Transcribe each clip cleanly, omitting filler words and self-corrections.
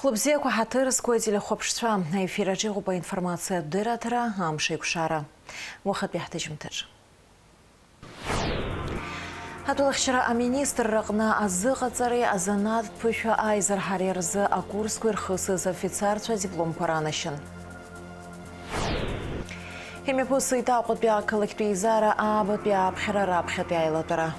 Хлопзеку хатырскую телехопшца на эфире по информация дыратора амшик шара. Вахат бяхтыжмтыж. Атулахшара министр рагна азыга цари азанат пуша айзар харерзы акурскую рхысыз офицерца диплом паранышын. Хемипусы и тапот бя коллективизара абот бя абхерара абхетяйлатора.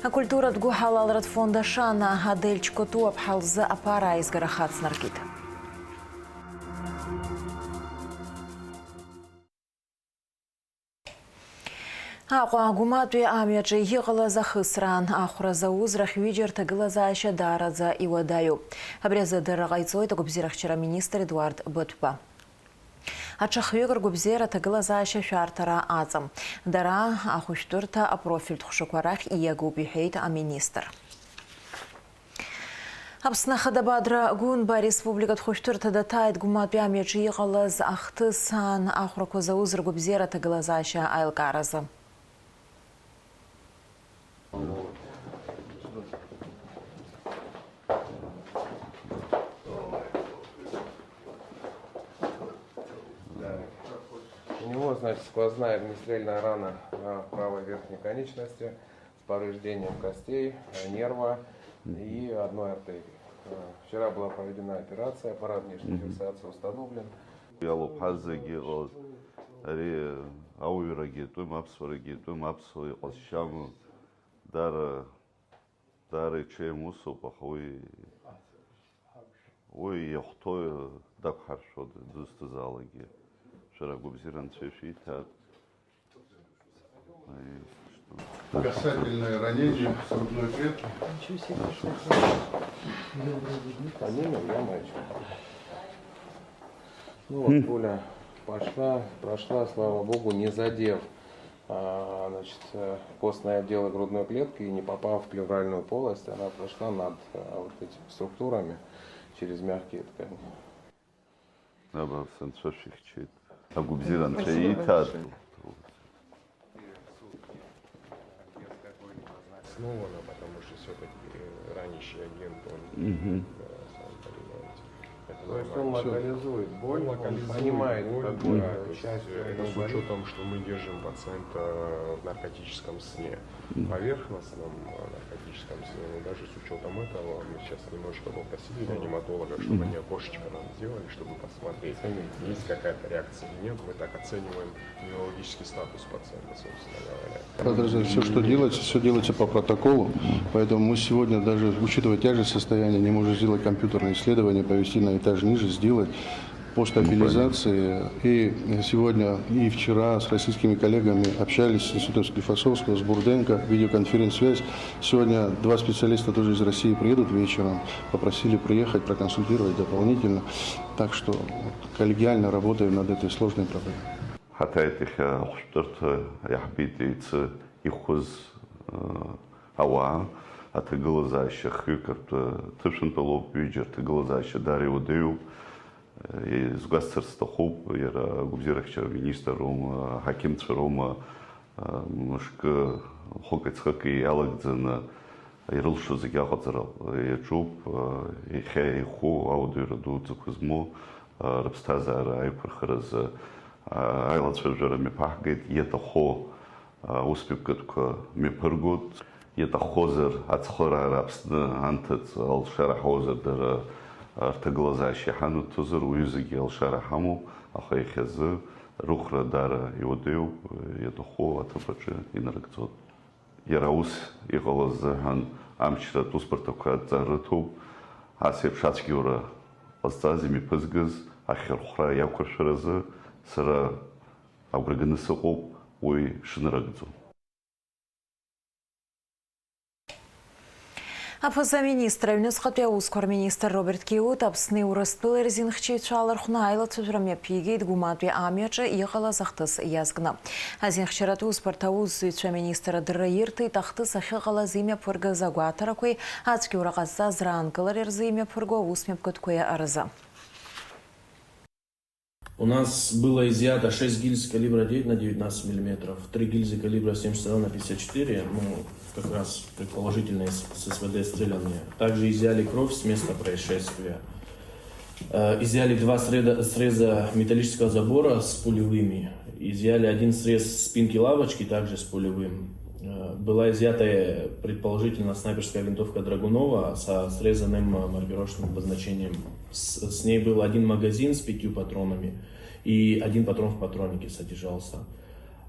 А культура дгухалал рад фонда Шана Адельчко ту обхалза апара из горахат снаркит. Аква гуматуи амячи егала захысран, ахура заузрах видер тагыла зааща дарадза и вадаю. Абряза дырагайцой тагубзирахчара министр Эдуард Бытпа. Ачахвегр губзера тагыла зааща шартара азам. Дара ахуштурта апрофиль тхушукварах и ягубихейт а министр. Абснаха дабадра гунба республика тхуштурта датает гумат бямячи егала за ахтысан ахура козаузр губзера тагыла зааща айлгараза. У него, значит, сквозная огнестрельная рана правой верхней конечности с повреждением костей, нерва и одной артерии. Вчера была проведена операция, аппарат внешней фиксации установлен. Касательное ранение с грудной клетки. Ну вот пуля прошла, слава богу, не задев значит, костное отдело грудной клетки и не попав в плевральную полость, она прошла над вот этими структурами через мягкие ткани. Основано, потому что все-таки ранящий агент, он, сам понимаете. То есть он локализует боль, он понимает, какую часть. Это с учетом, что мы держим пациента в наркотическом сне, поверхностном наркотическом сне, но даже с учетом этого мы сейчас немножко попросили реаниматолога, чтобы они окошечко нам сделали, чтобы посмотреть, есть какая-то реакция или нет. Мы так оцениваем неврологический статус пациента, собственно говоря. Все делается по протоколу, поэтому мы сегодня даже, учитывая тяжесть состояния, не можем сделать компьютерное исследование, повести на этаж ниже, сделать по стабилизации. И сегодня, и вчера с российскими коллегами общались с институтом Склифосовского, с Бурденко, видеоконференц-связь. Сегодня два специалиста тоже из России приедут вечером, попросили приехать, проконсультировать дополнительно. Так что коллегиально работаем над этой сложной проблемой. министром, хакимцером, мышка, хокецхаки, алагдзена, ирылшу загяхацарал, ячуб, и хай, и ху, аудиораду, цукузмо, рабстазара, айпархараз, айлацвержера мепахгет, ета хо, успекатка мепаргут, ета хозер, ацхора рабсна, антец, алшара хозер, дара, артаглазащи хану тузер, уюзаги алшара хаму, ахайхазы, рухра дара иодеу, ета хо, атапаче, инаракцот. Яраус, иголазхан, амчра туспартака зарыту, асеп шачкиура, азазими пызгыз, ахерхра якушразы, сыра авграгынысыкоп, ой шынырагзу. Апоза министра Юнесхотя ускор министр Роберт Киут апсны урыстыл эрзин хчейчалар хуна айла цузраме пигейт гуматви амячы ехала захтыс язгна. Азин хчарату спартауз зүйча министра дырайырты тахтыс ахығала зиме пырга загуатаракой, ацки урағаза зранкалар эрзиме пырго усмеп көткөе арыза. У нас было изъято 6 гильз калибра 9 на 19 мм, 3 гильзы калибра 72 на 54, как раз предположительно с СВД стрелянные. Также изъяли кровь с места происшествия. Изъяли 2 среза металлического забора с пулевыми. Изъяли 1 срез спинки лавочки, также с пулевым. Была изъята предположительно снайперская винтовка Драгунова со срезанным маркировочным обозначением. С ней был 1 магазин с 5 патронами и 1 патрон в патроннике содержался.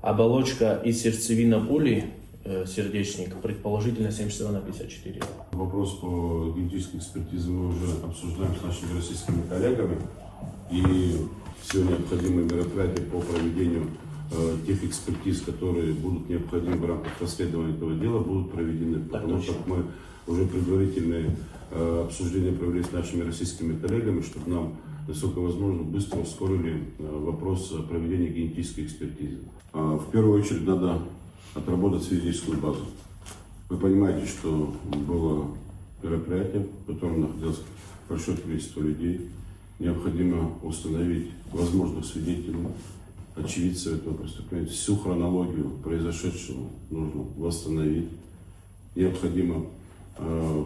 Оболочка и сердцевина пули, сердечник, предположительно 72 на 54. Вопрос по генетической экспертизе мы уже обсуждаем с нашими российскими коллегами. И все необходимые мероприятия по проведению тех экспертиз, которые будут необходимы в рамках расследования этого дела, будут проведены. Потому что мы уже предварительные обсуждения провели с нашими российскими коллегами, чтобы нам, насколько возможно, быстро ускорили вопрос проведения генетической экспертизы. В первую очередь надо отработать свидетельскую базу. Вы понимаете, что было мероприятие, в котором находилось большое количество людей. Необходимо установить возможных свидетелей, очевидцев этого преступления. Всю хронологию произошедшего нужно восстановить. Необходимо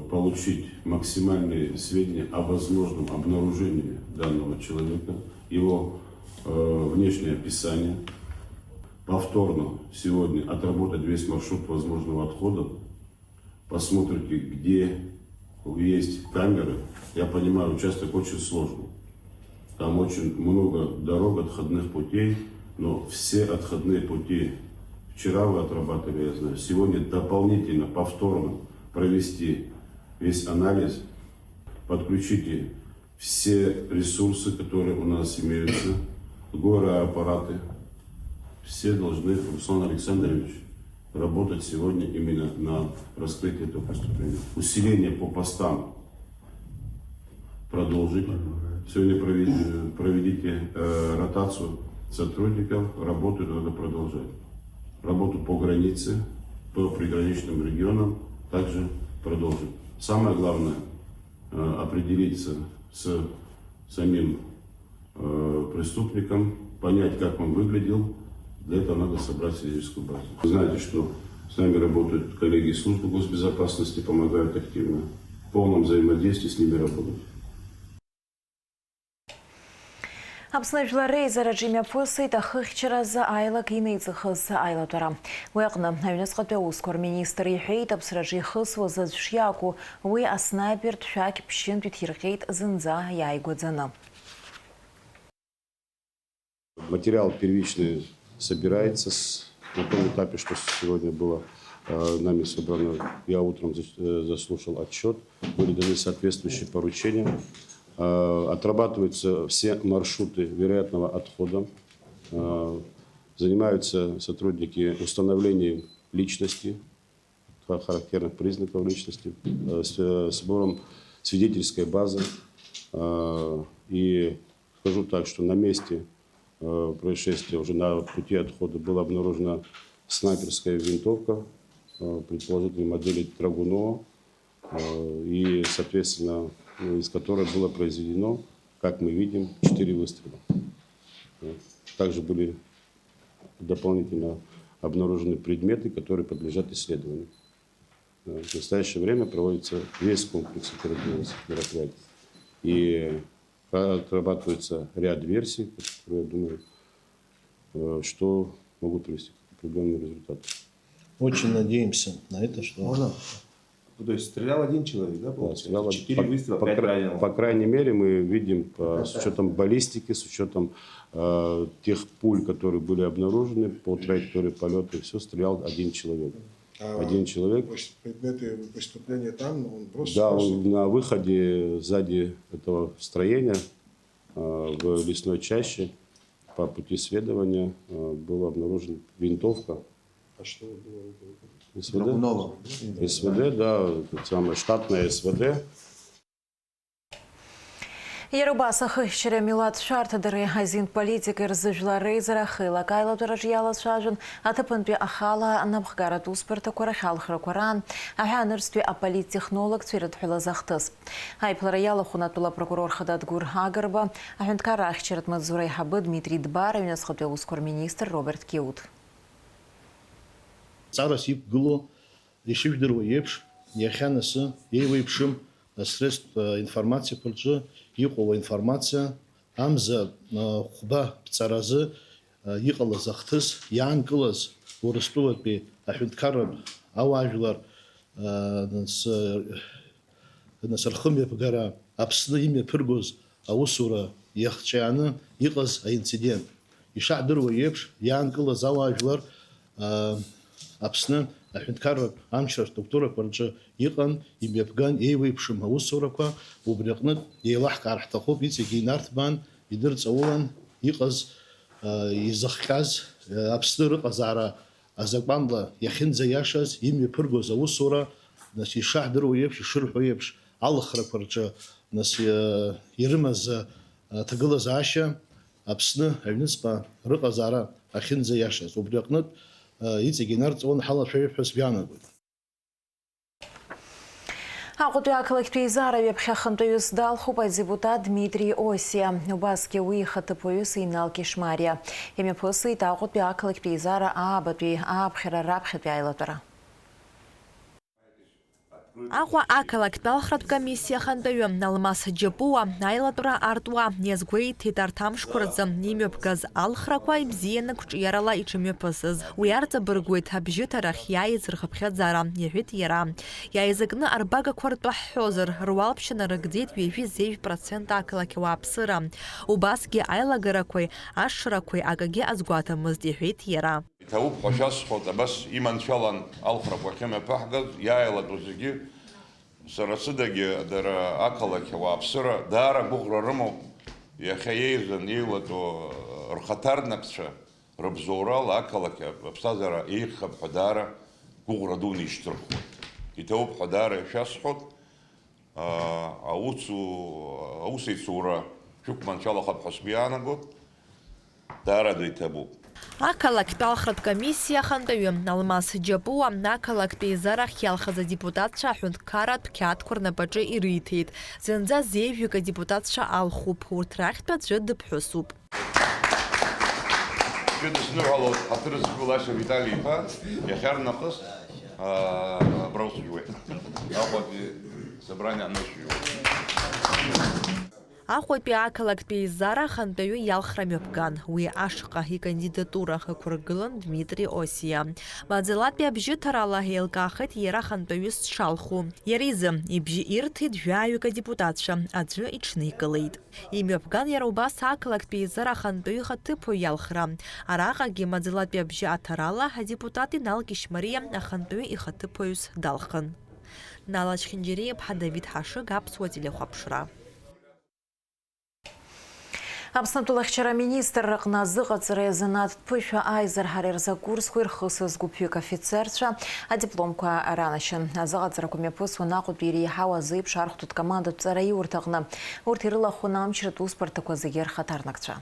получить максимальные сведения о возможном обнаружении данного человека, его внешнее описание. Повторно сегодня отработать весь маршрут возможного отхода. Посмотрите, где есть камеры. Я понимаю, участок очень сложный. Там очень много дорог, отходных путей, но все отходные пути вчера вы отрабатывали, я знаю. Сегодня дополнительно, повторно провести весь анализ. Подключите все ресурсы, которые у нас имеются, гороаппараты. Все должны, Руслан Александрович, работать сегодня именно на раскрытие этого преступления. Усиление по постам продолжить. Сегодня проведите ротацию сотрудников, работу надо продолжать. Работу по границе, по приграничным регионам также продолжить. Самое главное определиться с самим преступником, понять, как он выглядел. Для этого надо собрать свидетельскую базу. Вы знаете, что с нами работают коллеги из службы госбезопасности, помогают активно. В полном взаимодействии с ними работать. Абснайфларей зараджимя фосы та хыхчараза айла кинейцехыз айла тора. Уяқна, авинасқатпе ускор министр ехейт абсраджи хыз возазшьяку, уи аснайпер тшак пшин тютхирхейт зынза яйгодзана. Материал первичный собирается на том этапе, что сегодня было нами собрано. Я утром заслушал отчет, были даны соответствующие поручения. Отрабатываются все маршруты вероятного отхода. Занимаются сотрудники установлением личности, характерных признаков личности, сбором свидетельской базы. И скажу так, что на месте происшествия, уже на пути отхода, была обнаружена снайперская винтовка, предположительно модели Драгунова, и, соответственно, из которой было произведено, как мы видим, 4 выстрела. Также были дополнительно обнаружены предметы, которые подлежат исследованию. В настоящее время проводится весь комплекс оперативных мероприятий. И отрабатывается ряд версий, которые, я думаю, что могут привести к определенному результату. Очень надеемся на это, что... Можно? То есть стрелял один человек, да, получается? 4 выстрела, 5 раненых. По крайней мере, мы видим, с учетом баллистики, с учетом тех пуль, которые были обнаружены по траектории полета, все, стрелял один человек. Один человек. Предметы преступления там, но он просто... Да, он на выходе сзади этого строения в лесной чаще по пути следования была обнаружена винтовка. А что было? СВД? СВД, да, самое штатное СВД. Ерубасах ищере Милат Шартадыры азин политикер зыжлары зарахыла кайла туражьяла шажын атыпынпе ахала набхгара туспырта курахалхра куран аханырстве аполиттехнолог цверетхула захтыс. Айплара яла хунатула прокурор хадат гур агарба ахюнткара ахчерет мадзурай хабы Дмитрий Дбар юнесхотве ускор министр Роберт Киут. Царас ипгыло решивдеру епш яхянасы евепшим средств информации пользу иқова информация амза хуба царазы иқала захтыс янкылыз урыстуватпе ахюнткара аважлар насархым епгара апсны имя пыргоз аусура яхчаны иқаз инцидент ишадыру епш янкылыз аважлар апсны ахюнткара амчра структура пользу иқан имепган евепшим аусураква убрекнет елахкар хтахоп ицегинартбан идырцаулан иқаз изахказ апстыр қазара азакбанла яхинза яшаз имя пыргоз аусура нас ишахдыру епш шырху епш алхра пользу нас ирымаз тагылаз аша апсны авныспа рыказара ахинза яшаз убрекнет ицегинартбан хала шериф бянагут. Акутуя коллективизара вепхахантуюс дал хупа депутат Дмитрий Осия. Убаски уихаты поюс и налки шмария. Имя пысы и такутуя коллективизара абатуи абхера рабхет вяйлатора. Ахва акалак талхрат комиссия хантаюм налмас джапуа найлатура артуа незгуей титартам шкурцам нимёпгаз алхраква ибзиена кучьярала и чемёпасыз. Уярца бургует абжютарах яиз рхапхадзара ехвит яра. Яизагны арбага квартуа хёзер руалпшина рагдит вейфи 9% акалакева апсыра. Убасги айлагаракой ашракой агаге азгуатамыз ехвит яра. توب خشاص خد بس إيمان شلون ألخرب وخيمة بحجز يايلا دوزجي سرسدجي در أكلك وابصرة دار بغرة رمو يا خيزن يلتو رختار نقشة ربزورة لأكلك بستازر إيخ بحدارة بغرة دون يشترخو يتوب حدارة شاسخد أوسي صورة شوك من شاء الله خد حسبيانا قد دار دي تبو Акалак талхрат комиссия хантаюм налмас джапуа накалак пейзарах ялхаза депутатша хюнткара пкяткур на баджи иритит. Зенза зевюка депутатша алхуб уртрахтат жид пхусуб. جد سنور على حطر السكولاش فيتالي فا يخير نقص بروس جوي. أخذ سبراني عن نشيو. Ахуй пиакалак пейзара хантаю ялхрамёпган. Уи ашқахи кандидатура хакургылан Дмитрий Осия. Мадзелат пиабжи тарала хейлкахет ера хантаюс шалху. Еризы ибжи ирты двяюка депутатша, аджи ичникалейт. Имёпган ярубас акалак пейзара хантаю хатыпу ялхра. Арахаги мадзелат пиабжи атарала, а депутаты налкишмария ахантаю и хатыпуюс далхан. Налачхинджиреев Давид Хашы гапсуатиле хапшра. Абснатулахчара министр ракназыга царезанат пыша айзер харерза курс хуирхысыз гупюк офицерша, а дипломка ранашын. Азыга царакуме пысу нақут бери хава зыйп шарх тут команду цараи уртагна. Уртирыла хунам чретус партакозыгер хатарнакча.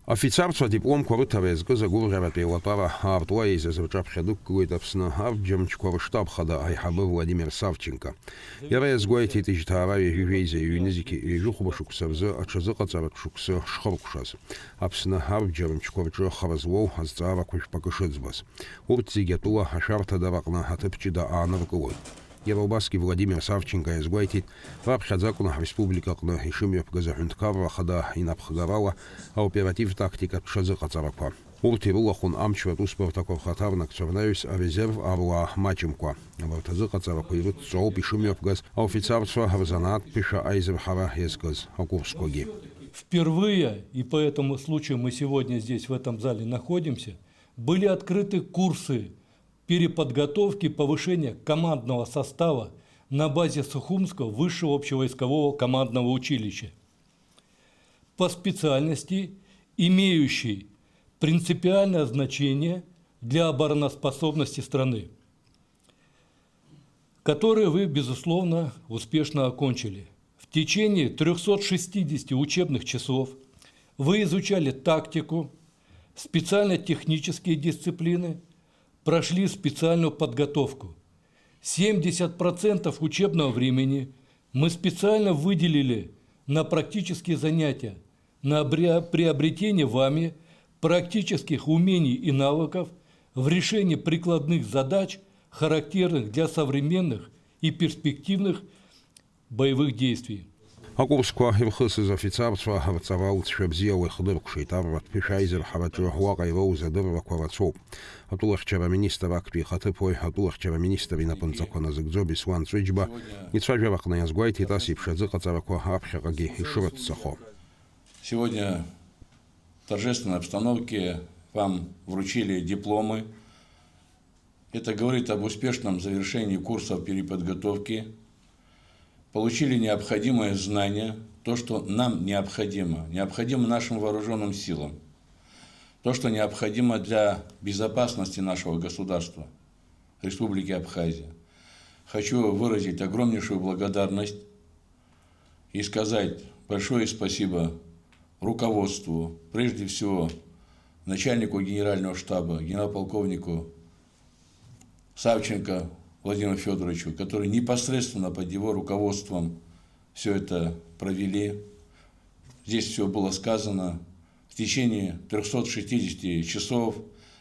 Офицерство дипломку рытавезгы загургават пилотара артуа из завчапхедук куитапсна авджамчкор штабхада айхабы Владимир Савченко. Ярезгуайти тижтарави ювейзе юнизики и жухубашуксавзы ачазыкацарак шуксы шхоркушаз. Апсна авджамчкорчы харазлоу азцара кушпакышыцбас. Уртзигетула ашарта давакна хатыпчида анаркулой. Ерубаски Владимир Савченко изгуайтит вапхадзакуна республикакна ишимьёпгаза хюнткара хада инапхгарала оператив тактика чазыкацараква. Уртирулахун амчват успортаков хатарнак цорнаюс а резерв арла мачимква. Вартазыкацараква ирут цоуп ишимьёпгаз офицерство гарзанат пиша айзерхара езгаз акурскоги. Впервые, и по этому случаю мы сегодня здесь в этом зале находимся, были открыты курсы переподготовки, повышения командного состава на базе Сухумского высшего общевойскового командного училища по специальности, имеющей принципиальное значение для обороноспособности страны, которые вы, безусловно, успешно окончили. В течение 360 учебных часов вы изучали тактику, специально-технические дисциплины, прошли специальную подготовку. 70% учебного времени мы специально выделили на практические занятия, на приобретение вами практических умений и навыков в решении прикладных задач, характерных для современных и перспективных боевых действий. Акурсква ирхысыз офицерства харцавалт шабзиел ихдыркшит арват пишайзер хараджуахуага ироуза дырваква рацоп. Атулахчара министр акпи хатыпой, атулахчара министр инапынцаквана зыгдзо бисуан цвиджба, ицважавакна язгуайти таси пшадзыкацараква апшараги ишуратцахо. Сегодня в торжественной обстановке вам вручили дипломы. Это говорит об успешном завершении курсов переподготовки. Получили необходимые знания, то, что нам необходимо нашим вооруженным силам, то, что необходимо для безопасности нашего государства, Республики Абхазия. Хочу выразить огромнейшую благодарность и сказать большое спасибо руководству, прежде всего начальнику генерального штаба, генерал-полковнику Савченко Владимиру Федоровичу, который непосредственно под его руководством все это провели. Здесь все было сказано. В течение 360 часов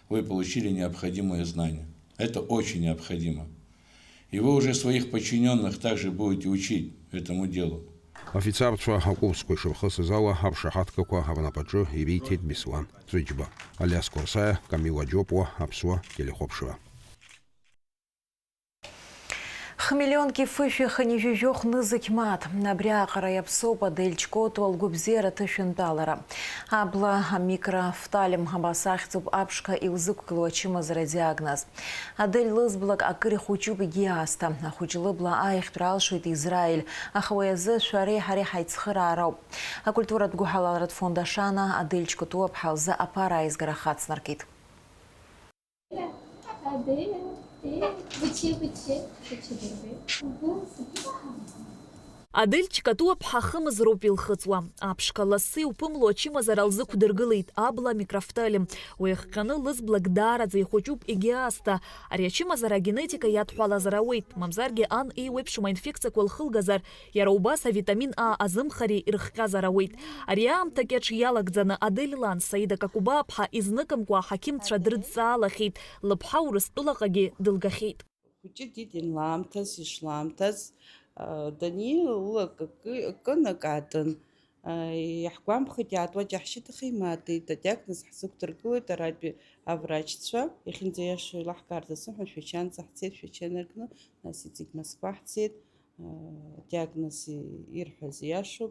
вы получили необходимые знания. Это очень необходимо. И вы уже своих подчиненных также будете учить этому делу. Офицерства Акурской шерхысызала апшахаткаква хаванападжу и витит бисуан цвиджба. Аляс Курсая, Камила Джопуа, Апсуа, Телехопшева. Хмеленки фыфи ханивювёх нызыкмат. Набря қараяпсопа дельчко туалгубзера тышындалара. Абла микрофталим хабасахцуп апшка и узык клуачима диагноз. Адель лызблак акыры хучуб гиаста. Ахучылыбла айх туралшует Израиль. Ахуязы шаре харе хайцхырарау. А культура дгухаларат фонда Шана Адельчко туап халза апара изгарахат снаркит. Адельчика туапха хымыз рупил хыцуа. Апшка ласы упымло чимазаралзы кудыргылыйт абла микрофталим. Уяхканы лыз благодара за ихочуб игиаста. Ария чимазара генетика ятхуалазарауэйт. Мамзарге ан и уэпшума инфекция куалхылгазар. Яраубаса витамин А азымхари ирхказарауэйт. Ария амтакеч ялагдзана Аделилан Саида Какубапха изныкам куа хаким тшадрыдзаалахейт. Лыпха урыстулагаги дылгахейт. Хучидитин ламтас ишламтас. Даниил كنقعدن يحكم خديات وجحشت خيماتي تدياكنس حسوك تركوي تراد بأفراجتشوا يخين زيش لحكار تصحن شويشان صحتيت شويشان ركنو ناسيتك مسكوحتيت دياكنس يرحل زياشو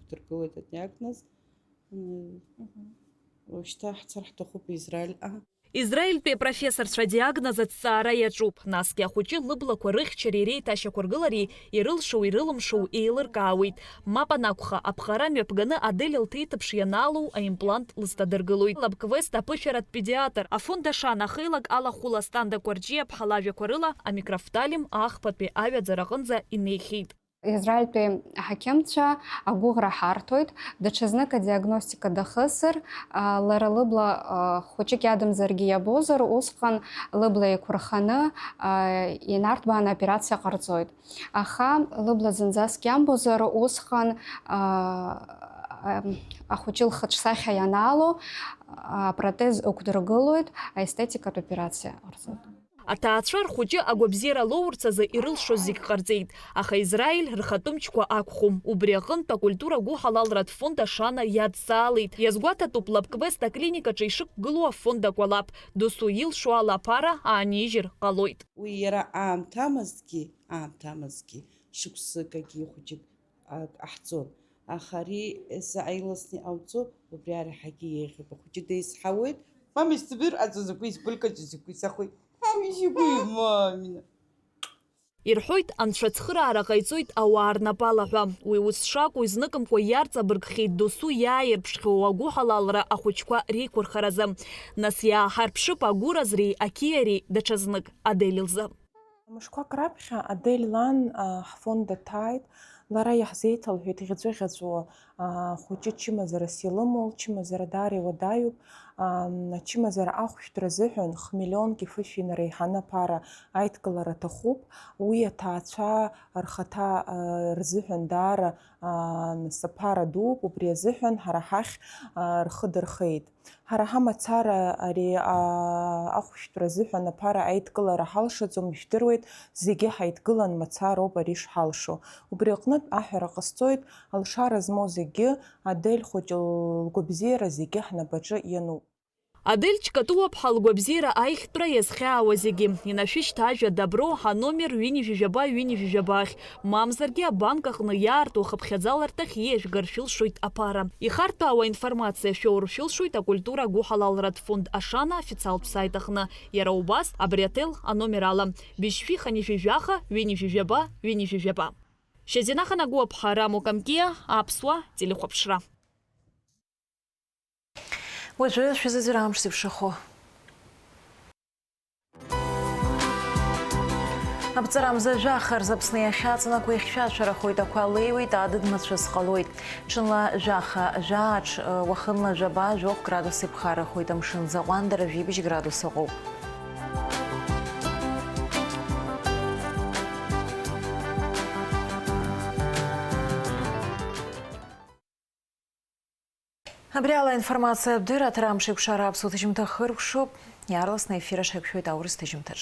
تركوي تدياكنس وشتاح صرح تخو بإسرائيل Израиль пе профессор диагноза цара ячуп. Нас кяхучи лыбла курых черерей таща кургылари и рылшоу и рылымшоу и лыркауит. Мапа накуха абхарами пганы аделил тейтапш яналу, а имплант лыстадыргылуй. Лабквест апышерат педиатр. А фонда Шана хылак ала хуластанда курджи абхалави курыла, а микрофталим ах подпе авят зарагынза и нейхит. Израиль пе хакемча агугра хартоид, дачезныка диагностика дахысыр, лара лыбла хочек ядым заргия бозыр, усқан лыбла и курханы и нартбан операция қарцоид. Аха лыбла зынзас кям бозыр, усқан ахучил хачсахя яналу, протез укдыргылуид, а эстетика операция қарцоид. Атаацәар хәыҷы агәабзиара лоурцазы ирылшоз зегь ҟарҵеит, аха Израиль рхатәымчқәа акәхом. Убри аҟынтә акультура гәыҳалалратә фонд Ашана иадҵаалеит. Иазгәаҭатәуп Лабквест аклиникаҿы ишықәгылоу афонд акәалаԥ. Досу илшо ала аԥара аанижьыр ҟалоит. Уи иара аамҭамызгьы шықәсыкагьы хәыҷык аҳҵон. Аха ари аиласны иҟауҵо убри араҳагьы еиӷьуп. Ахәыҷы деизҳауеит. Мама исзыбыр аӡәзакәи избылкаҿы сахәи. Ирҳәоит анцәа ацхыраара ҟаиҵоит ауаа рнапала ҳәа. Уи ус шакәу изныкымкәа иарҵабыргхеит досу иааирԥшхьоу агәыҳалалра ахәыҷқәа реиқәырхаразы. Нас иааҳарԥшып агәыразреи ақьиареи даҽазнык Адель лзы. Мышқәак раԥхьа Адель лан ҳфонд даҭааит. Лара иаҳзеиҭалҳәеит иӷьаҵәыӷьаҵәуа хәыҷы чымазарас илымоу, чымазара даара иуадаҩуп, ачымазара ахәшәтәра азыҳәан хмелионки фыфинара еиҳаны аԥара аидкылара аҭахуп. Уи аҭаацәа рхаҭа рзыҳәан даара аԥара дууп, убри азыҳәан ҳара ҳахь рхы дырхеит. Ҳара ҳамацара ари ахәшәтәра азыҳәан аԥара аидкылара ҳалшаӡом, ижәдыруеит, зегьы ҳаидгылан мацароуп ари шҳалшо. Убри аҟнытә аҳәара ҟасҵоит, алшара змоу зегьы, Адель хәыҷ лгәабзиара зегьы ҳнапаҿы иануп. Адель Чкатуа ҳалгәабзиара аихтәра иазхьаауа зегьы. Инашәышьҭ ажәа Дабро ҳаномер ҩынҩажәижәаба-ҩынҩажәижәабахь. Мамзаргьы абанк аҟны иаарту хыԥхьаӡаларҭахь иеиажәгар шәылшоит аԥара. Ихартәаауа информациа шәоур шәылшоит акультура гәыҳалалратә фонд Ашана официалтә сайт аҟны. Иара убас абри ател аномер ала. Бишәфиха-нижәижәаха, ҩынҩажәижәаба, ҩынҩажәижәаба. Шьазина Ханагәыаԥҳа, Рамо Камкиа, Аԥсуа телехәаԥшра. Уажәы шәазыӡырҩ амш зеиԥшрахо. Аԥҵарамза жәаха рзы иахьаҵанакуа ихьшәашәарахоит, ақәа леиуеит, адыд-мацәыс ҟалоит. Ҽынла жәаха, жәааҿ, уахынла жәаба, жәохә градус иԥхарахоит, амшын заҟәандара 2 градус ыҟоуп. Абри ала информациа бдыра ҭара амш еиқәшара аԥсуа ҭыжьымҭа хыркәшоуп. Иаарласны ефир ашьақәшәоит аурыс ҭыжьымҭаҿ.